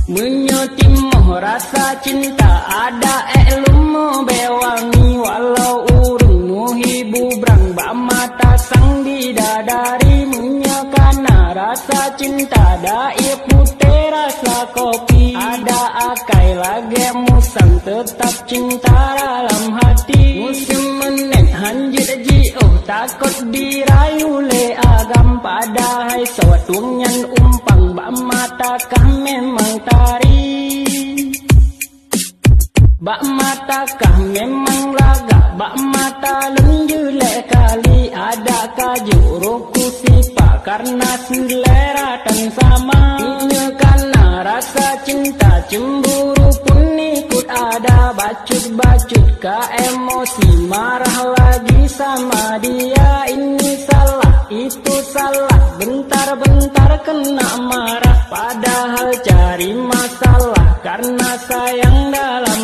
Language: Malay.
Menyetimuh rasa cinta ada lumo bewangi, walau urung muhibu brang bak mata sang bidadari. Menyakana rasa cinta da'i putih rasa kopi, ada akai lagi musang tetap cinta dalam hati. Musim menet hanjit jiuh takut dirayu le agam, padahal sewatuang nyan umpang bak mata kah memang tari. Bak mata kah memang laga, bak mata lenjule kali. Ada kajuru sipa karena selera tan sama. Ini karena rasa cinta cemburu pun ikut ada. Bacut-bacut ke emosi marah lagi sama dia. Ini salah itu salah, bentar-bentar kena marah, padahal cari masalah karena sayang dalam